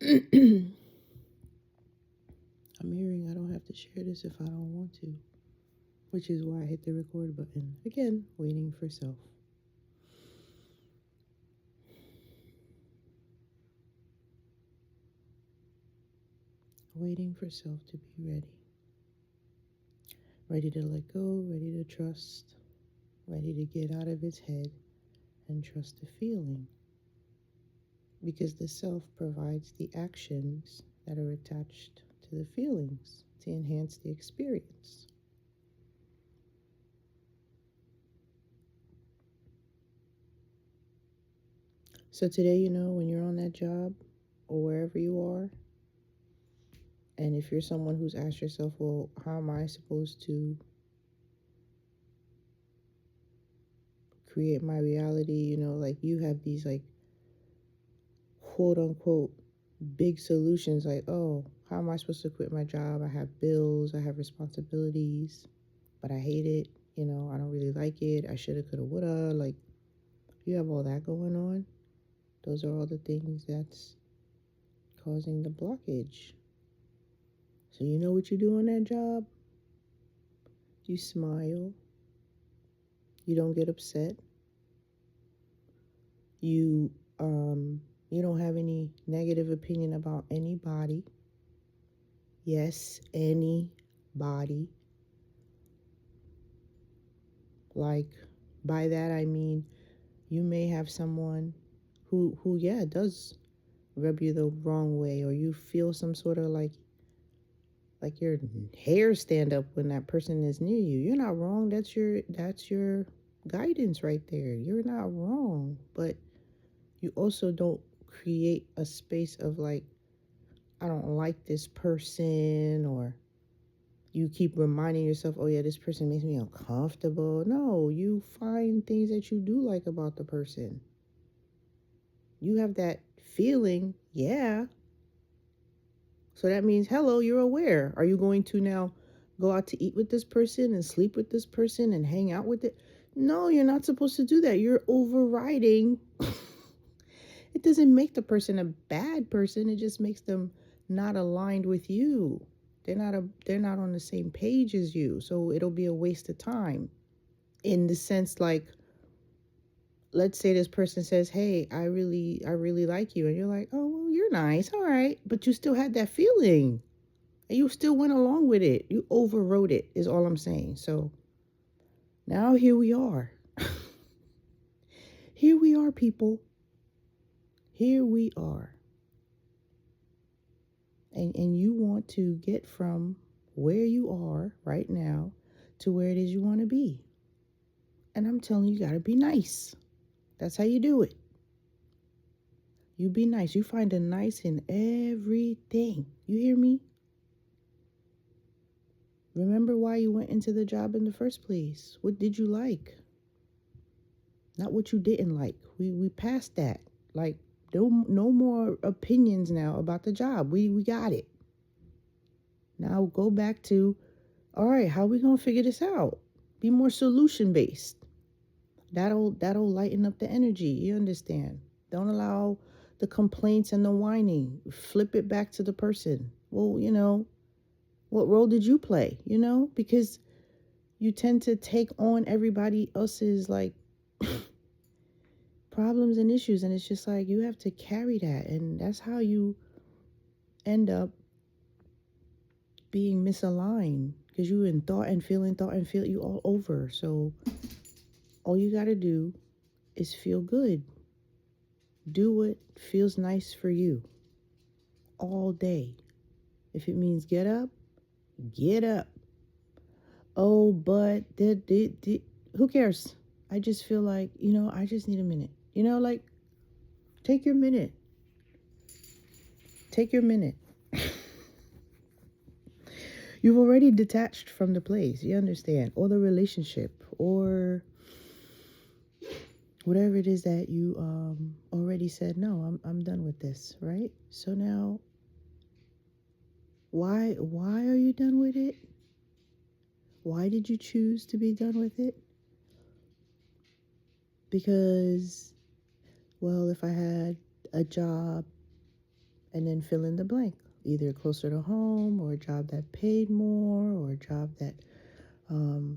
I'm hearing I don't have to share this if I don't want to, which is why I hit the record button. Again, waiting for self. Waiting for self to be ready. Ready to let go, ready to trust, ready to get out of its head and trust the feeling. Because the self provides the actions that are attached to the feelings to enhance the experience. So today, when you're on that job or wherever you are, and if you're someone who's asked yourself, well, how am I supposed to create my reality? Like you have these like quote unquote big solutions like, oh, how am I supposed to quit my job? I have bills, I have responsibilities, but I hate it. I don't really like it. I shoulda, coulda, woulda. Like you have all that going on. Those are all the things that's causing the blockage. So you know what you do on that job? You smile. You don't get upset. You you don't have any negative opinion about anybody. Yes, anybody. Like by that I mean you may have someone who yeah does rub you the wrong way, or you feel some sort of like your hairs stand up when that person is near you. You're not wrong. That's your guidance right there. You're not wrong, but you also don't create a space of like, I don't like this person, or you keep reminding yourself, oh yeah, this person makes me uncomfortable. No, you find things that you do like about the person. You have that feeling, yeah. So that means, hello, you're aware. Are you going to now go out to eat with this person and sleep with this person and hang out with it? No, you're not supposed to do that. You're overriding. It doesn't make the person a bad person. It just makes them not aligned with you. They're not on the same page as you. So it'll be a waste of time. In the sense like, let's say this person says, hey, I really like you, and you're like, oh well, you're nice, all right, but you still had that feeling and you still went along with it. You overrode it is all I'm saying. So now here we are. Here we are, people. Here we are. And you want to get from where you are right now to where it is you want to be. And I'm telling you, you got to be nice. That's how you do it. You be nice. You find the nice in everything. You hear me? Remember why you went into the job in the first place. What did you like? Not what you didn't like. We passed that. Like, no more opinions now about the job. We got it. Now go back to, all right, how are we gonna figure this out? Be more solution based. That'll lighten up the energy. You understand? Don't allow the complaints and the whining. Flip it back to the person. Well, what role did you play? Because you tend to take on everybody else's like problems and issues, and it's just like you have to carry that, and that's how you end up being misaligned, because you in thought and feel you all over. So all you got to do is feel good. Do what feels nice for you all day. If it means get up, get up. Oh, but who cares? I just feel like, I just need a minute. Like, take your minute. Take your minute. You've already detached from the place, you understand, or the relationship, or whatever it is that you already said, no, I'm done with this, right? So now, why are you done with it? Why did you choose to be done with it? Because, well, if I had a job And then fill in the blank, either closer to home, or a job that paid more, or a job that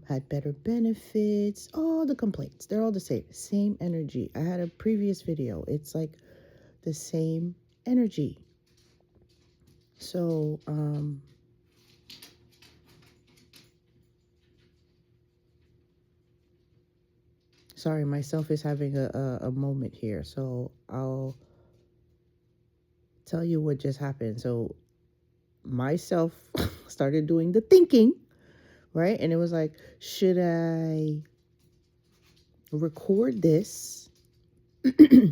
had better benefits. All the complaints, they're all the same energy. I had a previous video. It's like the same energy. So sorry, myself is having a moment here, so I'll tell you what just happened. So myself started doing the thinking, right? And it was like, should I record this?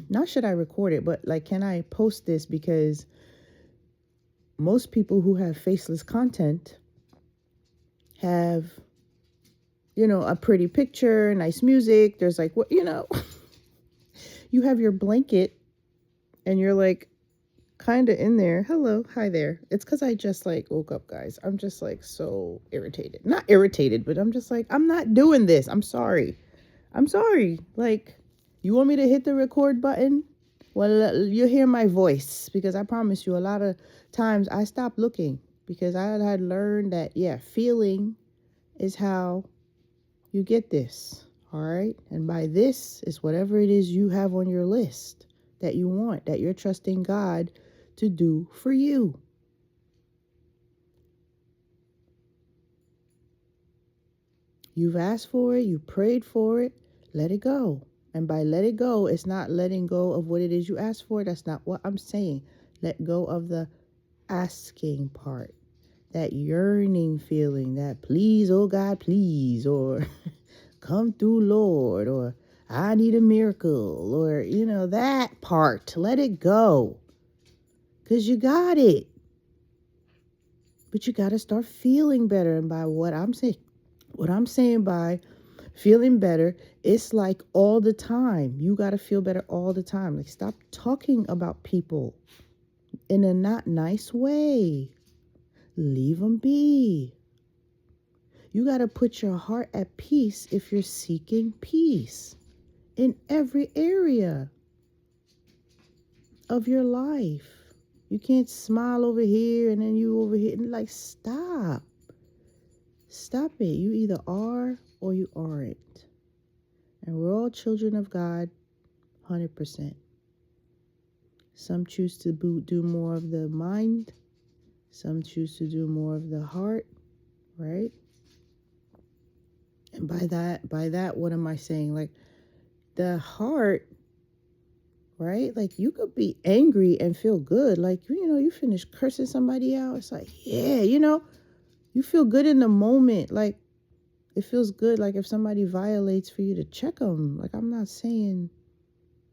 Not should I record it, but like, can I post this? Because most people who have faceless content have, a pretty picture, nice music. There's like, what, you have your blanket and you're like kind of in there. Hello, hi there. It's because I just like woke up, guys. I'm just like so irritated. Not irritated, but I'm just like, I'm not doing this. I'm sorry. Like, you want me to hit the record button? Well, you hear my voice, because I promise you, a lot of times I stopped looking because I had learned that, feeling is how you get this. All right. And by this is whatever it is you have on your list that you want, that you're trusting God to do for you. You've asked for it. You prayed for it. Let it go. And by let it go, it's not letting go of what it is you asked for. That's not what I'm saying. Let go of the asking part, that yearning feeling, that please, oh God, please, or come through, Lord, or I need a miracle, or, that part. Let it go, because you got it. But you got to start feeling better. And by what I'm saying by feeling better, it's like all the time. You got to feel better all the time. Like, stop talking about people in a not nice way. Leave them be. You got to put your heart at peace if you're seeking peace in every area of your life. You can't smile over here and then you over here. And like, stop. Stop it. You either are or you aren't. And we're all children of God, 100%. Some choose to do more of the mind. Some choose to do more of the heart, right? And by that, what am I saying? Like, the heart, right? Like, you could be angry and feel good. Like, you finish cursing somebody out. It's like, yeah, you feel good in the moment. Like, it feels good. Like, if somebody violates, for you to check them. Like, I'm not saying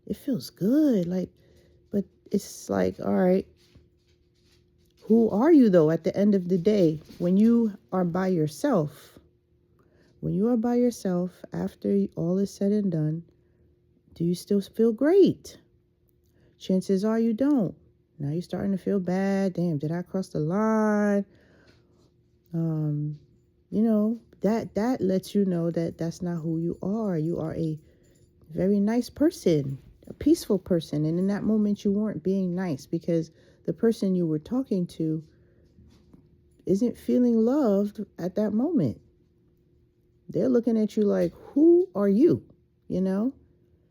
it feels good. Like, but it's like, all right, who are you though at the end of the day when you are by yourself? When you are by yourself, after all is said and done, do you still feel great? Chances are you don't. Now you're starting to feel bad. Damn, did I cross the line? That lets you know that that's not who you are. You are a very nice person, a peaceful person. And in that moment, you weren't being nice because the person you were talking to isn't feeling loved at that moment. They're looking at you like, who are you? And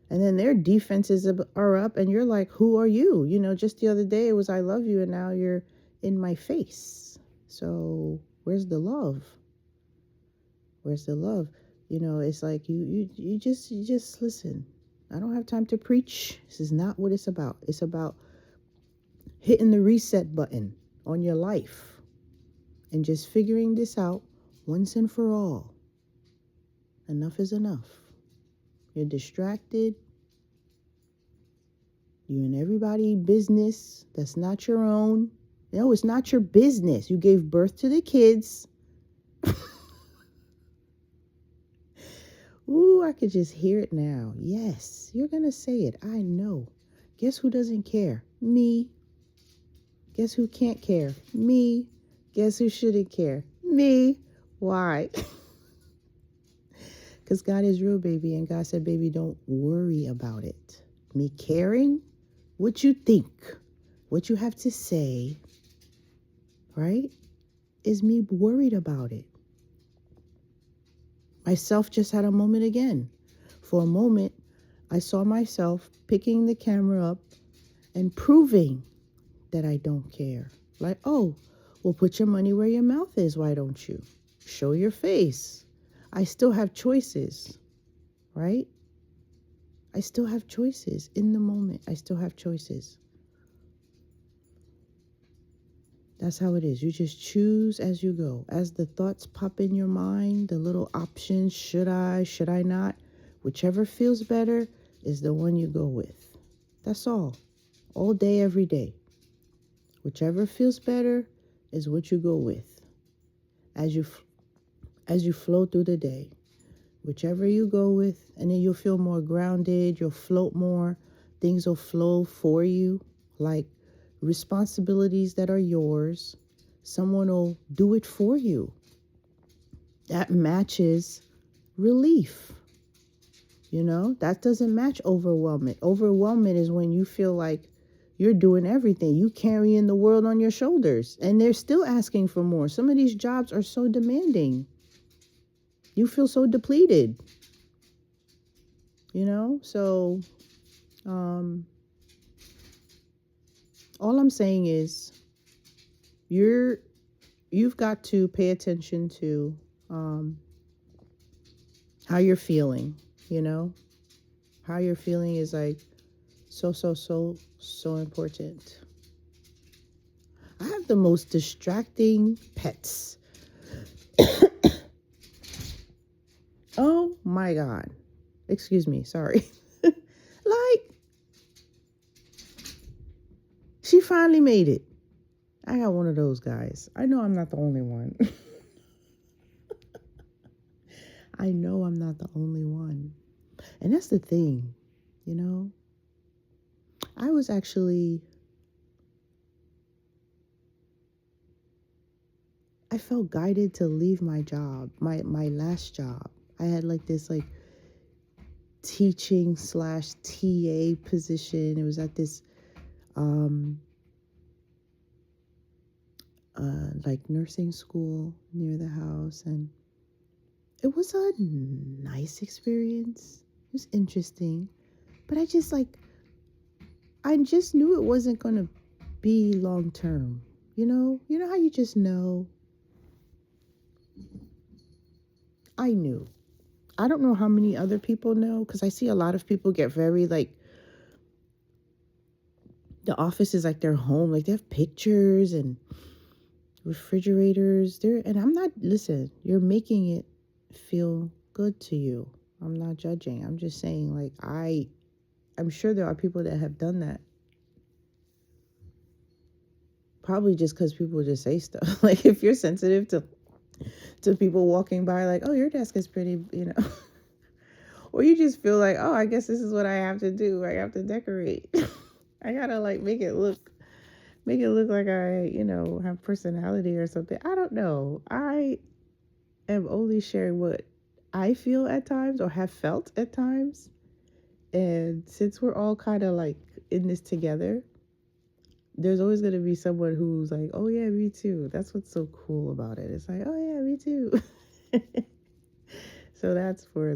then their defenses are up and you're like, who are you? Just the other day it was, I love you. And now you're in my face. So where's the love? Where's the love? It's like you just listen. I don't have time to preach. This is not what it's about. It's about hitting the reset button on your life and just figuring this out once and for all. Enough is enough. You're distracted. You in everybody's business that's not your own. No, it's not your business. You gave birth to the kids. Ooh, I could just hear it now. Yes, you're going to say it. I know. Guess who doesn't care? Me. Guess who can't care? Me. Guess who shouldn't care? Me. Why? Because God is real, baby. And God said, baby, don't worry about it. Me caring? What you think? what you have to say, right, is me worried about it. Myself just had a moment again. For a moment, I saw myself picking the camera up and proving that I don't care. Like, oh, well, put your money where your mouth is, why don't you? Show your face. I still have choices, right? I still have choices in the moment. I still have choices. That's how it is. You just choose as you go. As the thoughts pop in your mind, the little options, should I not? Whichever feels better is the one you go with. That's all day, every day. Whichever feels better is what you go with as you flow through the day. Whichever you go with, and then you'll feel more grounded, you'll float more, things will flow for you, like responsibilities that are yours. Someone will do it for you. That matches relief. That doesn't match overwhelmment. Overwhelmment is when you feel like you're doing everything. You carrying the world on your shoulders, and they're still asking for more. Some of these jobs are so demanding. You feel so depleted. So all I'm saying is you've got to pay attention to how you're feeling. How you're feeling is like so important. I have the most distracting pets. Oh my God. Excuse me, sorry. Like, she finally made it. I got one of those guys. I know I'm not the only one. I know I'm not the only one. And that's the thing, I was actually, I felt guided to leave my job, my last job. I had like this teaching / TA position. It was at this like nursing school near the house, and it was a nice experience. It was interesting, but I just knew it wasn't going to be long term. You know how you just know? I knew. I don't know how many other people know, because I see a lot of people get very the office is like their home. Like, they have pictures and refrigerators there, and I'm not, listen, you're making it feel good to you. I'm not judging. I'm just saying, I'm sure there are people that have done that. Probably just because people just say stuff. Like, if you're sensitive to people walking by, like, oh, your desk is pretty, or you just feel like, oh, I guess this is what I have to do. I have to decorate. I gotta make it look like I, have personality or something. I don't know. I am only sharing what I feel at times or have felt at times. And since we're all kind of in this together, there's always going to be someone who's like, oh yeah, me too. That's what's so cool about it. It's like, oh yeah, me too. So that's for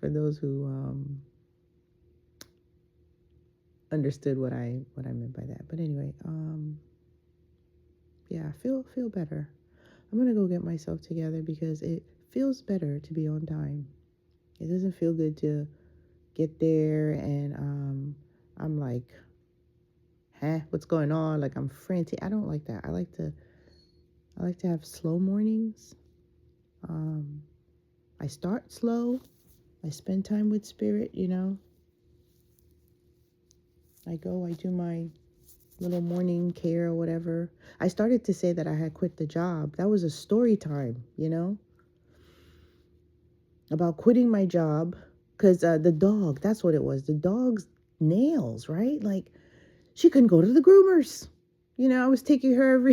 those who understood what I meant by that. But anyway, yeah, feel better. I'm gonna go get myself together because it feels better to be on time. It doesn't feel good to get there and I'm like, what's going on? Like, I'm frantic. I don't like that. I like to have slow mornings. I start slow. I spend time with spirit, I do my little morning care or whatever. I started to say that I had quit the job. That was a story time, about quitting my job because the dog, that's what it was. The dog's nails, right? Like, she couldn't go to the groomers. I was taking her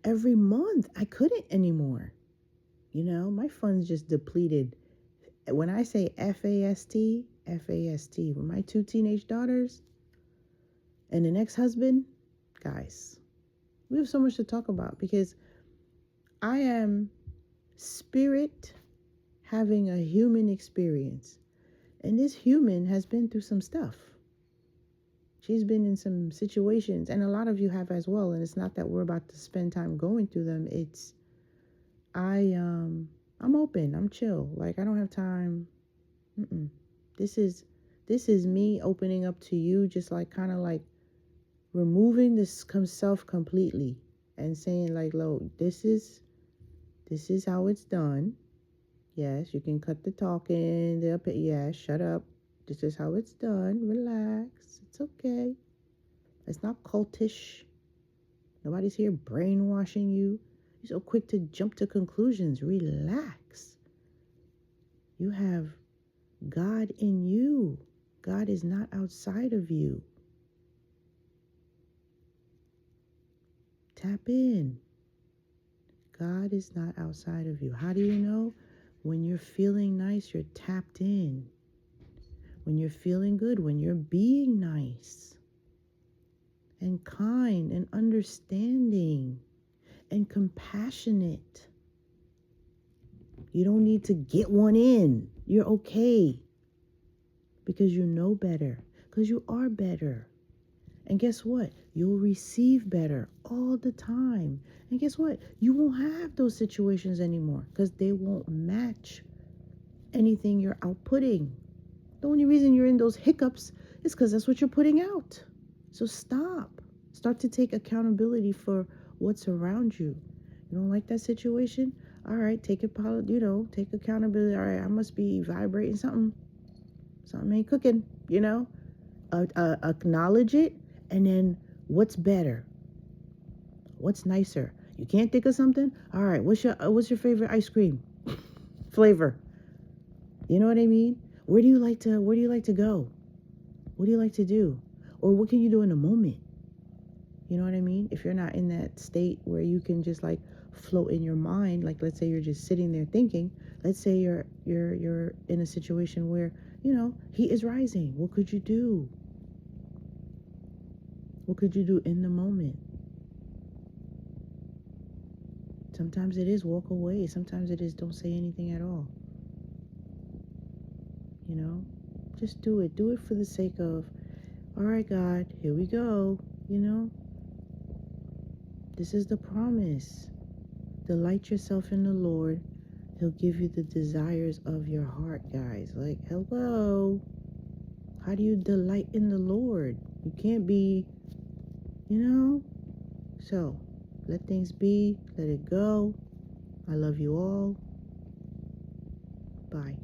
every month. I couldn't anymore. My funds just depleted. When I say FAST, with my 2 teenage daughters, And the next husband, guys, we have so much to talk about because I am spirit having a human experience. And this human has been through some stuff. She's been in some situations, and a lot of you have as well. And it's not that we're about to spend time going through them. It's I'm open. I'm chill. Like I don't have time. Mm-mm. This is me opening up to you, just like kind of like removing this self completely and saying like, "Look, this is how it's done. Yes, you can cut the talking. Yeah, shut up. This is how it's done. Relax. It's okay. It's not cultish. Nobody's here brainwashing you. You're so quick to jump to conclusions. Relax. You have God in you. God is not outside of you. Tap in. God is not outside of you. How do you know? When you're feeling nice, you're tapped in. When you're feeling good, when you're being nice and kind and understanding and compassionate. You don't need to get one in. You're okay because you know better, because you are better. And guess what? You'll receive better all the time. And guess what? You won't have those situations anymore because they won't match anything you're outputting. The only reason you're in those hiccups is because that's what you're putting out. So stop. Start to take accountability for what's around you. You don't like that situation? All right, take accountability. All right, I must be vibrating something. Something ain't cooking, acknowledge it, and then what's better? What's nicer? You can't think of something? All right, what's your favorite ice cream flavor? You know what I mean? Where do you like to go? What do you like to do? Or what can you do in a moment? You know what I mean? If you're not in that state where you can just like float in your mind, like let's say you're just sitting there thinking, let's say you're in a situation where, heat is rising. What could you do? What could you do in the moment? Sometimes it is walk away. Sometimes it is don't say anything at all. Just do it. Do it for the sake of, all right, God, here we go. This is the promise. Delight yourself in the Lord. He'll give you the desires of your heart, guys. Like, hello. How do you delight in the Lord? You can't be, So, let things be. Let it go. I love you all. Bye.